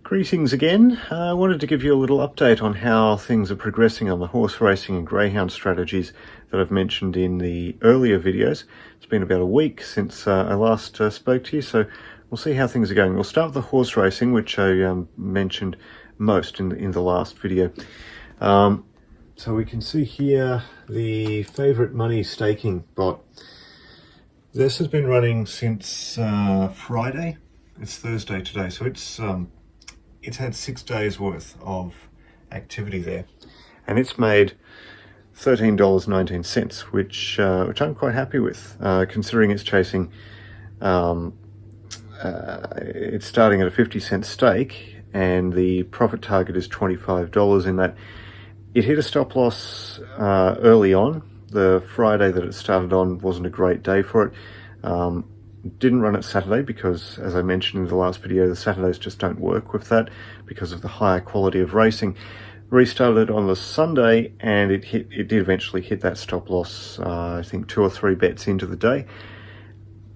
Greetings again. I wanted to give you a little update on how things are progressing on the horse racing and greyhound strategies that I've mentioned in the earlier videos. It's been about a week since I last spoke to you, so we'll see how things are going. We'll start with the horse racing, which I mentioned most in the last video. So we can see here the favourite money staking bot. This has been running since Friday. It's Thursday today, so it's had 6 days worth of activity there, and it's made $13.19, which I'm quite happy with, considering it's chasing. It's starting at a 50-cent stake, and the profit target is $25 in that. It hit a stop loss early on. The Friday that it started on wasn't a great day for it. Didn't run it Saturday because, as I mentioned in the last video, the Saturdays just don't work with that because of the higher quality of racing. Restarted on the Sunday, and it did eventually hit that stop loss, I think 2 or 3 bets into the day.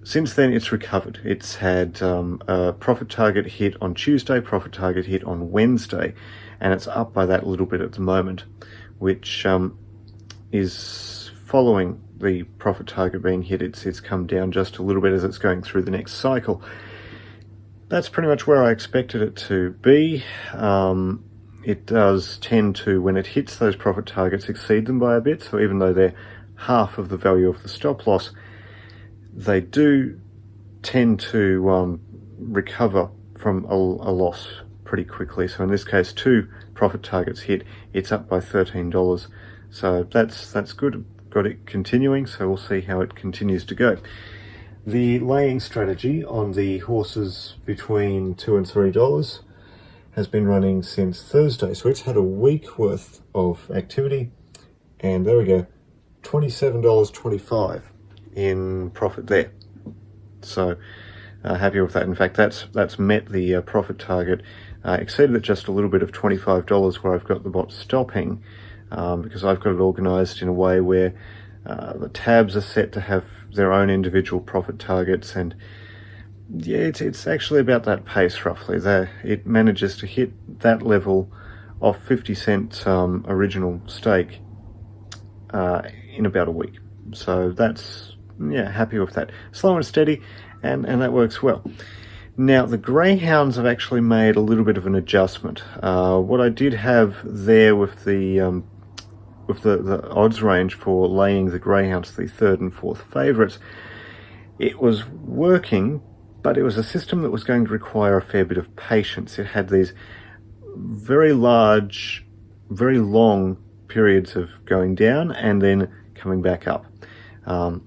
Since then it's recovered. It's had a profit target hit on Tuesday, profit target hit on Wednesday, and it's up by that little bit at the moment, which is following the profit target being hit. It's come down just a little bit as it's going through the next cycle. That's pretty much where I expected it to be. It does tend to, when it hits those profit targets, exceed them by a bit. So even though they're half of the value of the stop loss, they do tend to recover from a loss pretty quickly. So in this case, 2 profit targets hit, it's up by $13. So that's good. Got it continuing, so we'll see how it continues to go. The laying strategy on the horses between $2 and $3 has been running since Thursday, so it's had a week worth of activity, and there we go, $27.25 in profit there. So happy with that. In fact, that's met the profit target, exceeded it just a little bit of $25 where I've got the bot stopping, because I've got it organized in a way where the tabs are set to have their own individual profit targets, and yeah, it's actually about that pace roughly. It manages to hit that level of 50-cent original stake in about a week. So that's, yeah, happy with that. Slow and steady, and that works well. Now, the greyhounds have actually made a little bit of an adjustment. What I did have there with the odds range for laying the greyhounds, the 3rd and 4th favourites, it was working, but it was a system that was going to require a fair bit of patience. It had these very large, very long periods of going down and then coming back up. Down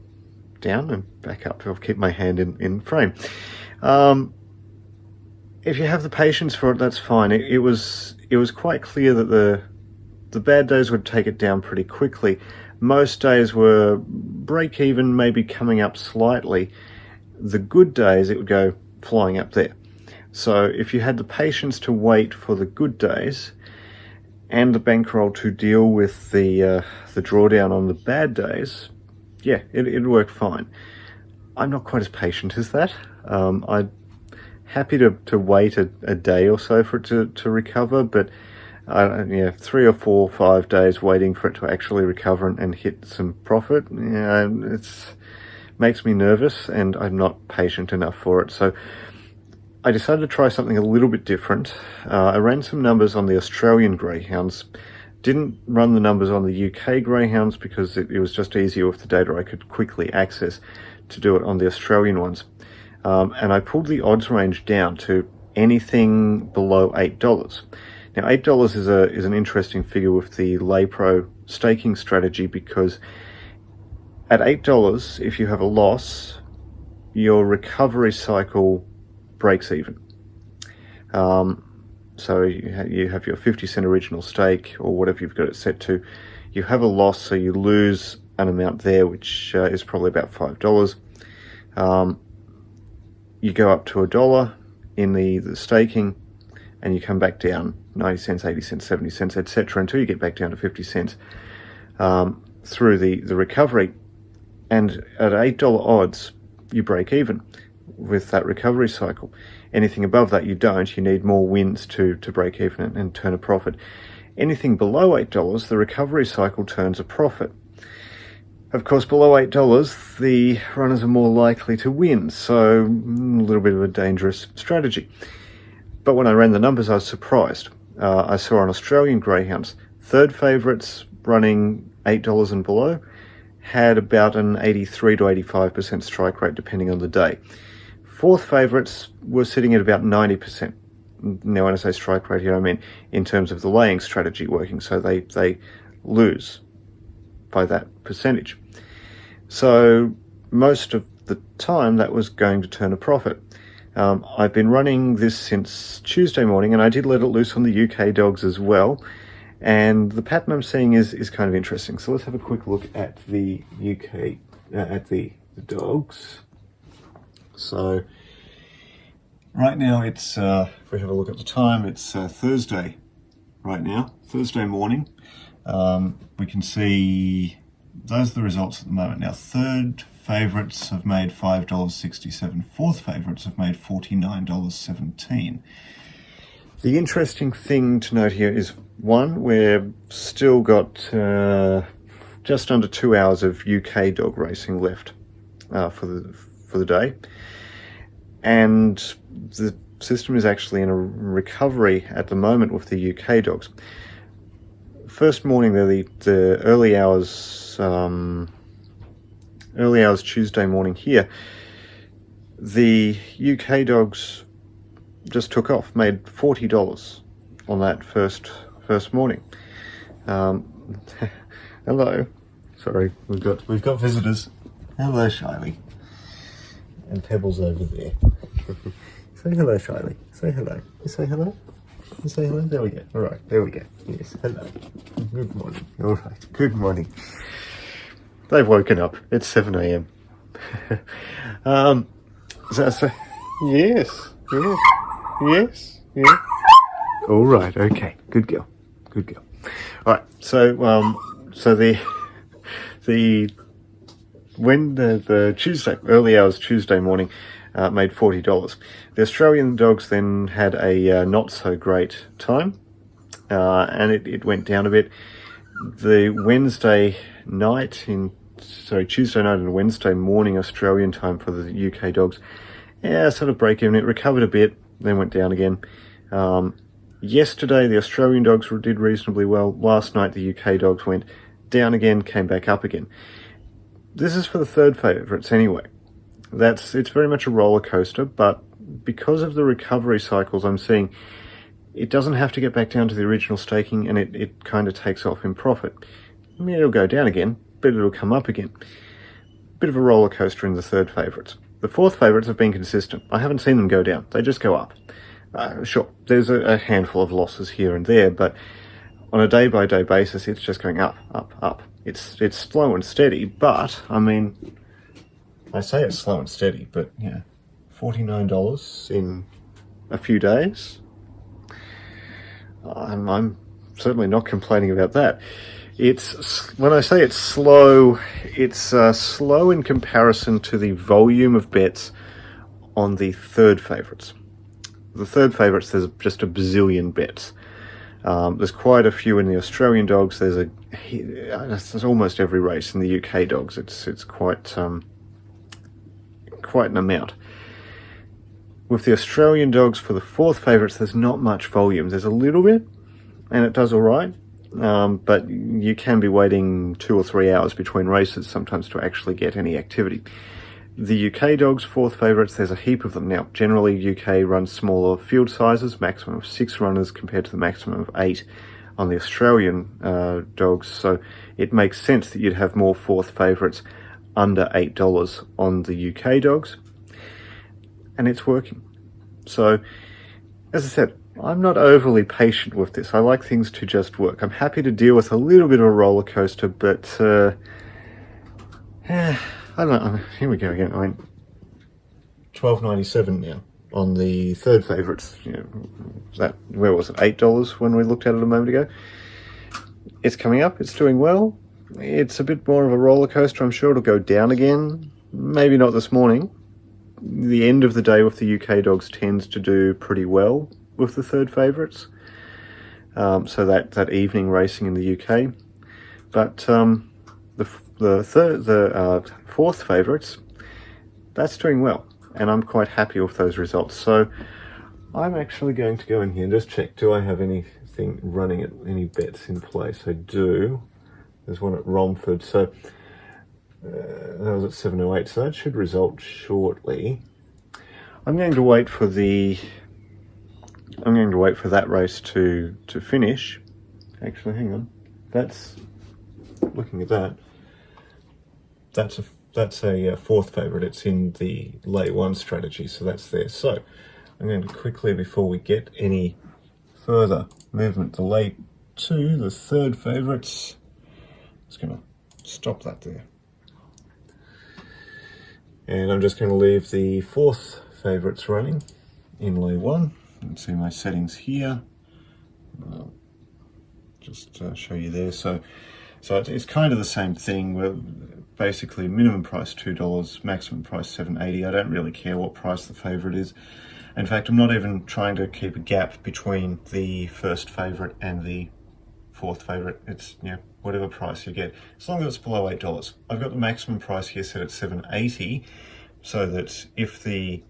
and back up. I'll keep my hand in frame. If you have the patience for it, that's fine. It was quite clear that the bad days would take it down pretty quickly. Most days were break even, maybe coming up slightly. The good days, it would go flying up there. So if you had the patience to wait for the good days and the bankroll to deal with the drawdown on the bad days, yeah, it'd work fine. I'm not quite as patient as that. I'm happy to wait a day or so for it to recover, but 3 or 4 or 5 days waiting for it to actually recover and hit some profit, it's makes me nervous, and I'm not patient enough for it. So I decided to try something a little bit different. I ran some numbers on the Australian greyhounds. Didn't run the numbers on the UK greyhounds because it was just easier with the data I could quickly access to do it on the Australian ones. And I pulled the odds range down to anything below $8. Now, $8 is an interesting figure with the LayPro staking strategy, because at $8, if you have a loss, your recovery cycle breaks even. So you have your 50-cent original stake, or whatever you've got it set to. You have a loss, so you lose an amount there, which is probably about $5. You go up to $1 in the staking, and you come back down 90 cents, 80 cents, 70 cents, etc., until you get back down to 50 cents through the recovery. And at $8 odds, you break even. with that recovery cycle. Anything above that you don't. You need more wins to break even and turn a profit. Anything below $8, the recovery cycle turns a profit. Of course, below $8, the runners are more likely to win, so a little bit of a dangerous strategy. But when I ran the numbers, I was surprised. I saw on Australian greyhounds, third favourites running $8 and below had about an 83 to 85% strike rate depending on the day. Fourth favourites were sitting at about 90%. Now when I say strike rate here, I mean in terms of the laying strategy working, so they lose by that percentage. So most of the time that was going to turn a profit. I've been running this since Tuesday morning, and I did let it loose on the UK dogs as well. And the pattern I'm seeing is kind of interesting. So let's have a quick look at the UK, at the dogs. So right now it's, if we have a look at the time, it's Thursday right now, Thursday morning. We can see those are the results at the moment. Now, third favourites have made $5.67. Fourth favourites have made $49.17. The interesting thing to note here is, one, we've still got just under 2 hours of UK dog racing left for the day, and the system is actually in a recovery at the moment with the UK dogs. First morning, the early hours Tuesday morning here, the UK dogs just took off, made $40 on that first morning. Hello, sorry, we've got visitors. Hello, Shyley, and Pebbles over there. Say hello, Shyley. Say hello. You say hello. You say hello. There we go. All right, there we go. Yes, hello. Good morning. All right. Good morning. They've woken up. It's 7 a.m. So yes. Yes. All right. Okay. Good girl. All right. So when the Tuesday early hours Tuesday morning made $40. The Australian dogs then had a not so great time, and it went down a bit. The Tuesday night and Wednesday morning Australian time for the UK dogs, sort of break even. It recovered a bit, then went down again. Yesterday the Australian dogs did reasonably well. Last night the UK dogs went down again, came back up again. This is for the third favourites anyway. It's very much a roller coaster, but because of the recovery cycles I'm seeing, it doesn't have to get back down to the original staking, and it kind of takes off in profit. I mean, it'll go down again, but it'll come up again. Bit of a roller coaster in the third favourites. The fourth favourites have been consistent. I haven't seen them go down. They just go up. Sure, there's a handful of losses here and there, but on a day-by-day basis, it's just going up, up, up. It's slow and steady, but, I mean, I say it's slow and steady, but, yeah, $49 in a few days. I'm certainly not complaining about that. When I say it's slow in comparison to the volume of bets on the third favourites. The third favourites, there's just a bazillion bets. There's quite a few in the Australian dogs. There's almost every race in the UK dogs. It's quite an amount. With the Australian dogs for the fourth favourites, there's not much volume. There's a little bit, and it does all right. But you can be waiting 2 or 3 hours between races sometimes to actually get any activity. The UK dogs, fourth favourites, there's a heap of them. Now, generally UK runs smaller field sizes, maximum of 6 runners compared to the maximum of 8 on the Australian dogs. So it makes sense that you'd have more fourth favourites under $8 on the UK dogs. And it's working. So, as I said, I'm not overly patient with this. I like things to just work. I'm happy to deal with a little bit of a roller coaster, but I don't know. Here we go again. I mean, $12.97 now on the third favourites. Where was it? $8 when we looked at it a moment ago. It's coming up. It's doing well. It's a bit more of a roller coaster. I'm sure it'll go down again. Maybe not this morning. the end of the day with the UK dogs tends to do pretty well with the third favourites. So that evening racing in the UK. But the fourth favourites, that's doing well, and I'm quite happy with those results. So I'm actually going to go in here and just check, do I have anything running at any bets in place? I do. There's one at Romford, so that was at 708, so that should result shortly. I'm going to wait for that race to finish. Actually, hang on. Looking at that. That's a fourth favourite. It's in the lay one strategy, so that's there. So I'm going to quickly, before we get any further movement, the lay two, the third favourites. Just going to stop that there. And I'm just going to leave the fourth favourites running in lay one. You can see my settings here. Just show you there. So it's kind of the same thing. We're basically minimum price $2, maximum price $7.80. I don't really care what price the favourite is. In fact, I'm not even trying to keep a gap between the first favourite and the fourth favourite. It's, you know, whatever price you get, as long as it's below $8. I've got the maximum price here set at $7.80, so that if the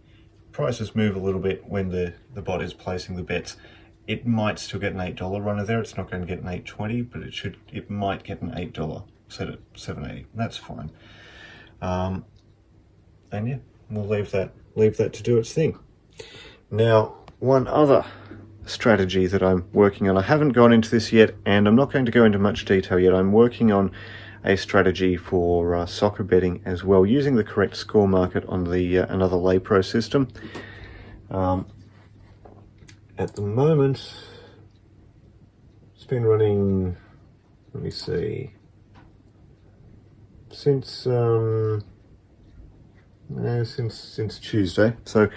prices move a little bit when the bot is placing the bets, it might still get an $8 runner there. It's not going to get an $8.20, but it might get an $8 set at $7.80. That's fine. And yeah, we'll leave that to do its thing. Now, one other strategy that I'm working on, I haven't gone into this yet, and I'm not going to go into much detail yet. I'm working on a strategy for soccer betting as well, using the correct score market on the another LayPro system. At the moment, it's been running, let me see, since Tuesday. So,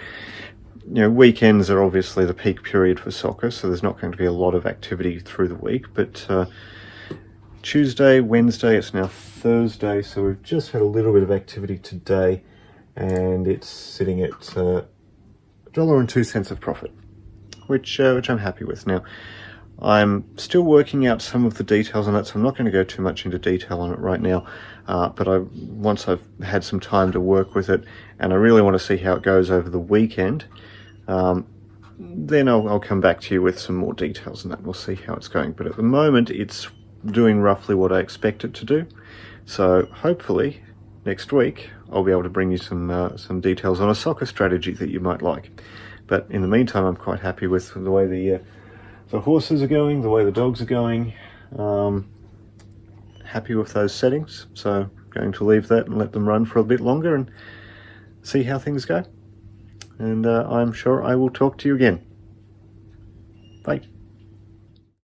you know, weekends are obviously the peak period for soccer, so there's not going to be a lot of activity through the week, but Tuesday, Wednesday, it's now Thursday, so we've just had a little bit of activity today, and it's sitting at $1.02 of profit, which I'm happy with. Now, I'm still working out some of the details on it, so I'm not going to go too much into detail on it right now, but once I've had some time to work with it, and I really want to see how it goes over the weekend, then I'll come back to you with some more details on that. We'll see how it's going, but at the moment it's doing roughly what I expect it to do. So hopefully next week I'll be able to bring you some details on a soccer strategy that you might like. But in the meantime, I'm quite happy with the way the horses are going, the way the dogs are going. Happy with those settings, so I'm going to leave that and let them run for a bit longer and see how things go. And I'm sure I will talk to you again. Bye.